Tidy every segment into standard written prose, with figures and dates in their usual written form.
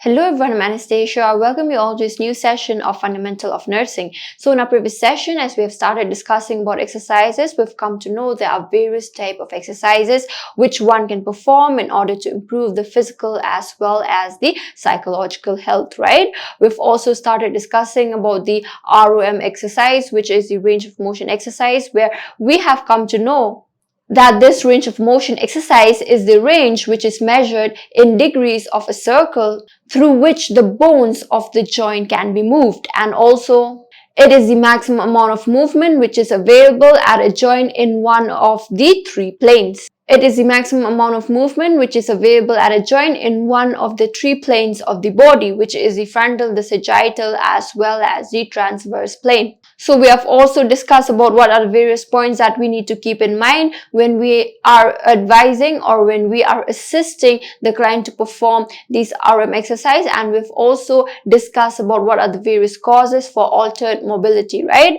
Hello everyone, I'm Anastasia. I welcome you all to this new session of Fundamental of Nursing. So in our previous session, as we have started discussing about exercises, we've come to know there are various types of exercises which one can perform in order to improve the physical as well as the psychological health, right? We've also started discussing about the ROM exercise, which is the range of motion exercise, where we have come to know that this range of motion exercise is the range which is measured in degrees of a circle through which the bones of the joint can be moved, and also it is the maximum amount of movement which is available at a joint in one of the three planes. It is the maximum amount of movement which is available at a joint in one of the three planes of the body, which is the frontal, the sagittal, as well as the transverse plane. So we have also discussed about what are the various points that we need to keep in mind when we are advising or when we are assisting the client to perform these RM exercise, and we've also discussed about what are the various causes for altered mobility, right?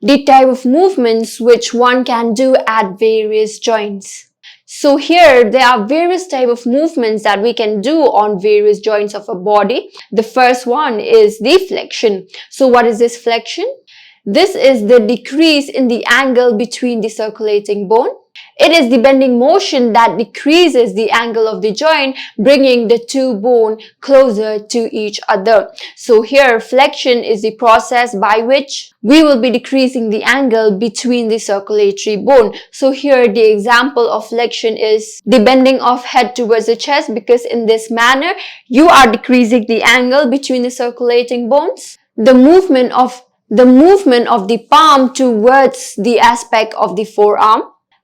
The type of movements which one can do at various joints. So here there are various types of movements that we can do on various joints of a body. The first one is the flexion. So what is this flexion? This is the decrease in the angle between the circulating bone. It is the bending motion that decreases the angle of the joint, bringing the two bones closer to each other. So here, flexion is the process by which we will be decreasing the angle between the circulatory bone. So here, the example of flexion is the bending of head towards the chest, because in this manner, you are decreasing the angle between the circulating bones. The movement of the palm towards the aspect of the forearm,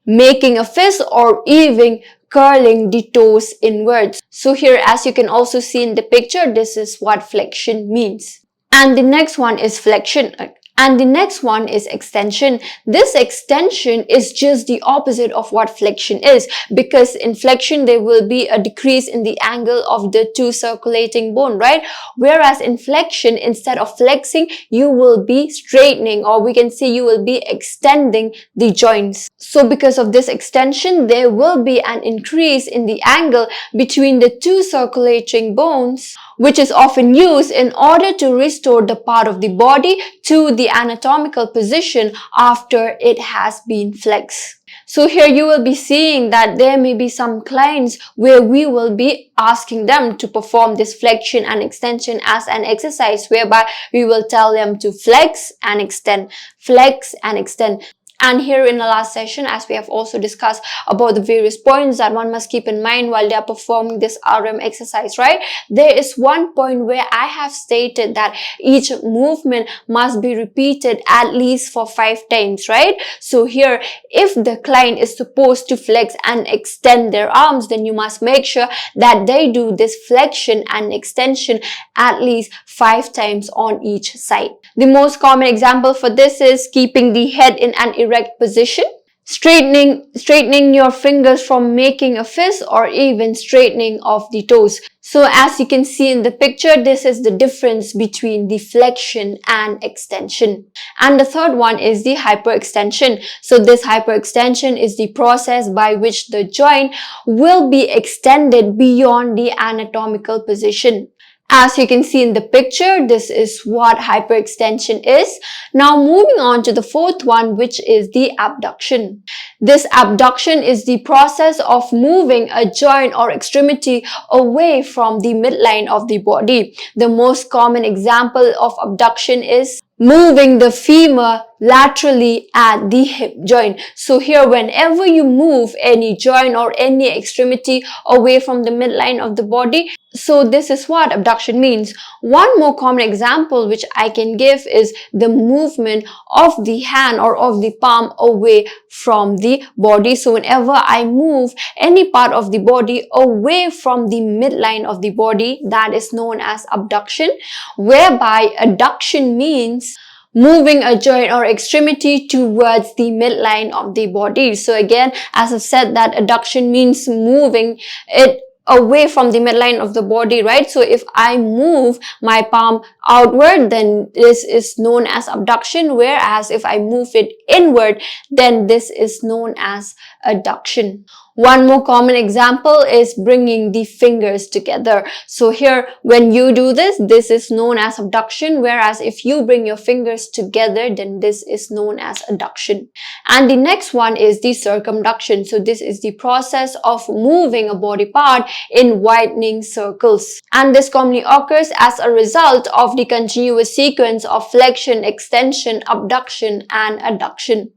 making a fist, or even curling the toes inwards. So here, as you can also see in the picture, this is what flexion means. And the next one is flexion. And the next one is extension. This extension is just the opposite of what flexion is, because in flexion there will be a decrease in the angle of the two circulating bone, right? Whereas in flexion, instead of flexing, you will be straightening, or we can say you will be extending the joints. So because of this extension, there will be an increase in the angle between the two circulating bones, which is often used in order to restore the part of the body to the anatomical position after it has been flexed. So here you will be seeing that there may be some clients where we will be asking them to perform this flexion and extension as an exercise, whereby we will tell them to flex and extend, flex and extend. And here in the last session, as we have also discussed about the various points that one must keep in mind while they are performing this RM exercise, right? There is one point where I have stated that each movement must be repeated at least for 5 times, right? So here, if the client is supposed to flex and extend their arms, then you must make sure that they do this flexion and extension at least 5 times on each side. The most common example for this is keeping the head in an erect position, straightening your fingers from making a fist, or even straightening of the toes. So as you can see in the picture, this is the difference between the flexion and extension. And the third one is the hyperextension. So this hyperextension is the process by which the joint will be extended beyond the anatomical position. As you can see in the picture, this is what hyperextension is. Now moving on to the fourth one, which is the abduction. This abduction is the process of moving a joint or extremity away from the midline of the body. The most common example of abduction is moving the femur laterally at the hip joint. So here, whenever you move any joint or any extremity away from the midline of the body, so this is what abduction means. One more common example which I can give is the movement of the hand or of the palm away from the body. So whenever I move any part of the body away from the midline of the body, that is known as abduction, whereby adduction means moving a joint or extremity towards the midline of the body. So again, as I've said, that adduction means moving it away from the midline of the body, right? So if I move my palm outward, then this is known as abduction, whereas if I move it inward, then this is known as adduction. One more common example is bringing the fingers together. So here, when you do this, this is known as abduction, whereas if you bring your fingers together, then this is known as adduction. And the next one is the circumduction. So this is the process of moving a body part in widening circles. And this commonly occurs as a result of the continuous sequence of flexion, extension, abduction, and adduction.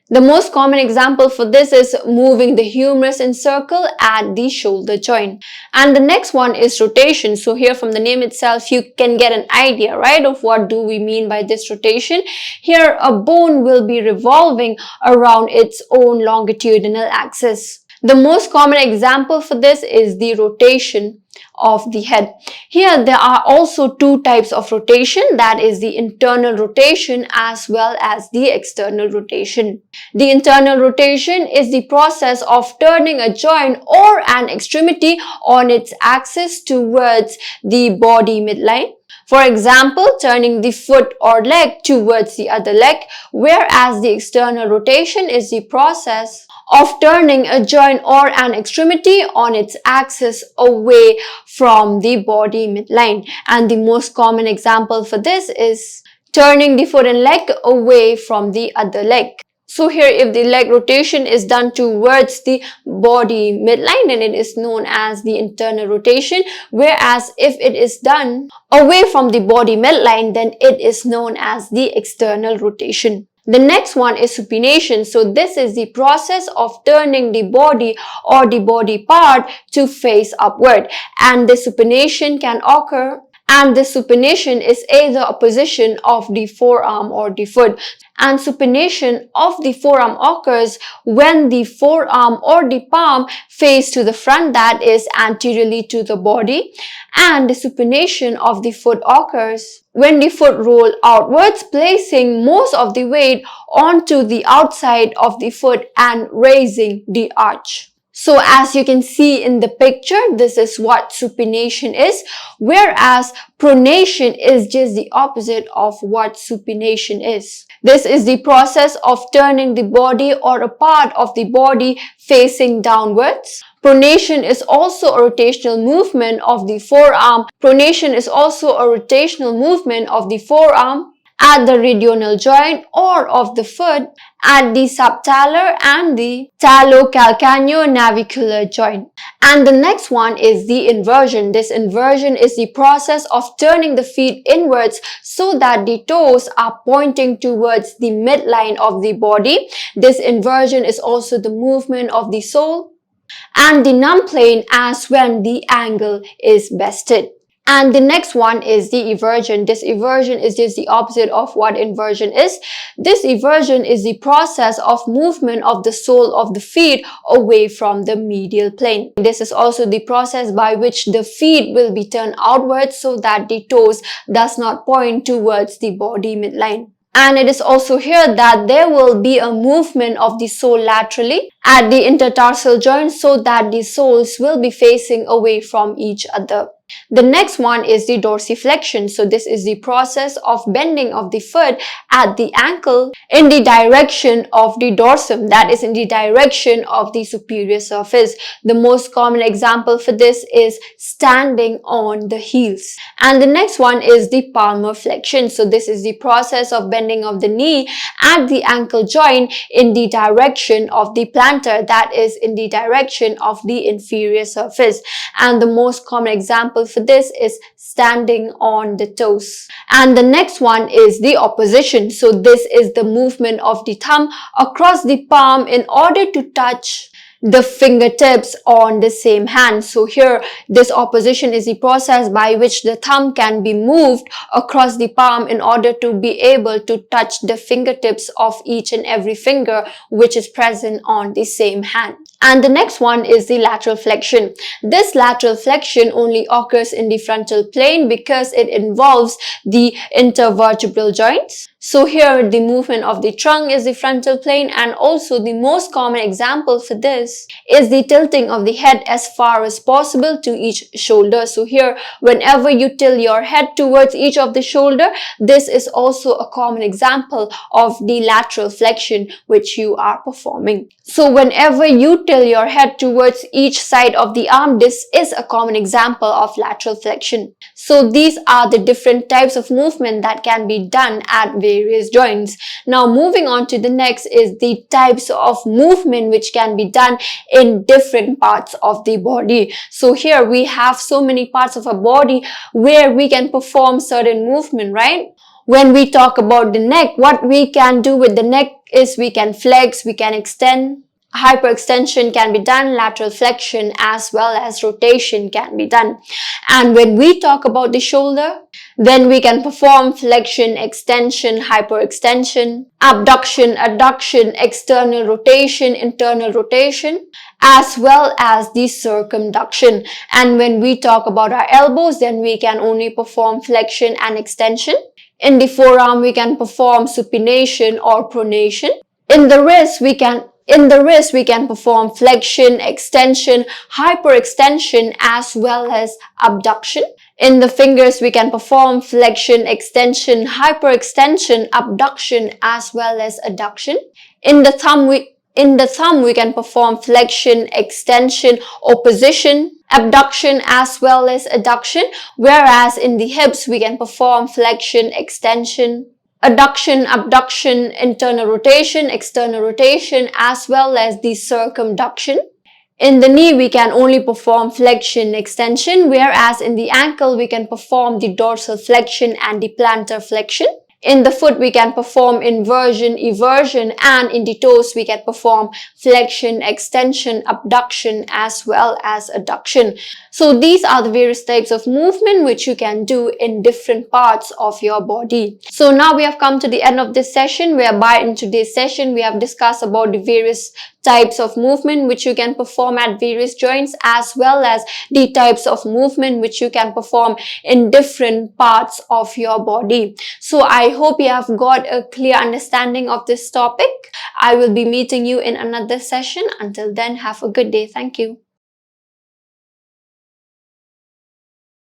The most common example for this is moving the humerus in circle at the shoulder joint. And the next one is rotation. So here from the name itself, you can get an idea, right, of what do we mean by this rotation. Here, a bone will be revolving around its own longitudinal axis. The most common example for this is the rotation of the head. Here there are also two types of rotation, that is the internal rotation as well as the external rotation. The internal rotation is the process of turning a joint or an extremity on its axis towards the body midline. For example, turning the foot or leg towards the other leg, whereas the external rotation is the process of turning a joint or an extremity on its axis away from the body midline. And the most common example for this is turning the foot and leg away from the other leg. So here, if the leg rotation is done towards the body midline, then it is known as the internal rotation, whereas if it is done away from the body midline, then it is known as the external rotation. The next one is supination. So this is the process of turning the body or the body part to face upward, and the supination can occur, and the supination is either a position of the forearm or the foot. And supination of the forearm occurs when the forearm or the palm face to the front, that is anteriorly to the body, and the supination of the foot occurs when the foot rolls outwards, placing most of the weight onto the outside of the foot and raising the arch. So as you can see in the picture, this is what supination is, whereas pronation is just the opposite of what supination is. This is the process of turning the body or a part of the body facing downwards. Pronation is also a rotational movement of the forearm. Pronation is also a rotational movement of the forearm at the radial joint or of the foot at the subtalar and the talocalcaneonavicular joint. And the next one is the inversion. This inversion is the process of turning the feet inwards so that the toes are pointing towards the midline of the body. This inversion is also the movement of the sole and the numplane as when the angle is bested. And the next one is the eversion. This eversion is just the opposite of what inversion is. This eversion is the process of movement of the sole of the feet away from the medial plane. This is also the process by which the feet will be turned outwards so that the toes does not point towards the body midline. And it is also here that there will be a movement of the sole laterally at the intertarsal joint so that the soles will be facing away from each other. The next one is the dorsiflexion. So this is the process of bending of the foot at the ankle in the direction of the dorsum, that is in the direction of the superior surface. The most common example for this is standing on the heels. And the next one is the palmar flexion. So this is the process of bending of the knee at the ankle joint in the direction of the plantar, that is in the direction of the inferior surface. And the most common example for this is standing on the toes. And the next one is the opposition. So this is the movement of the thumb across the palm in order to touch the fingertips on the same hand. So here, this opposition is the process by which the thumb can be moved across the palm in order to be able to touch the fingertips of each and every finger which is present on the same hand. And the next one is the lateral flexion. This lateral flexion only occurs in the frontal plane because it involves the intervertebral joints. So here the movement of the trunk is the frontal plane, and also the most common example for this is the tilting of the head as far as possible to each shoulder. So here whenever you tilt your head towards each of the shoulder, this is also a common example of the lateral flexion which you are performing. So whenever you tilt your head towards each side of the arm, this is a common example of lateral flexion. So these are the different types of movement that can be done at various joints. Now moving on to the next is the types of movement which can be done in different parts of the body. So here we have so many parts of our body where we can perform certain movement, right? When we talk about the neck, what we can do with the neck is we can flex, we can extend. Hyperextension can be done, lateral flexion as well as rotation can be done. And when we talk about the shoulder, then we can perform flexion, extension, hyperextension, abduction, adduction, external rotation, internal rotation, as well as the circumduction. And when we talk about our elbows, then we can only perform flexion and extension. In the forearm, we can perform supination or pronation. In the wrist, we can perform flexion, extension, hyperextension, as well as abduction. In the fingers, we can perform flexion, extension, hyperextension, abduction, as well as adduction. In the thumb, we can perform flexion, extension, opposition, abduction, as well as adduction. Whereas in the hips, we can perform flexion, extension, adduction, abduction, internal rotation, external rotation, as well as the circumduction. In the knee, we can only perform flexion, extension, whereas in the ankle, we can perform the dorsal flexion and the plantar flexion. In the foot, we can perform inversion, eversion, and in the toes, we can perform flexion, extension, abduction, as well as adduction. So these are the various types of movement which you can do in different parts of your body. So now we have come to the end of this session, whereby in today's session, we have discussed about the various types of movement which you can perform at various joints, as well as the types of movement which you can perform in different parts of your body. So I hope you have got a clear understanding of this topic. I will be meeting you in another session. Until then, have a good day. Thank you.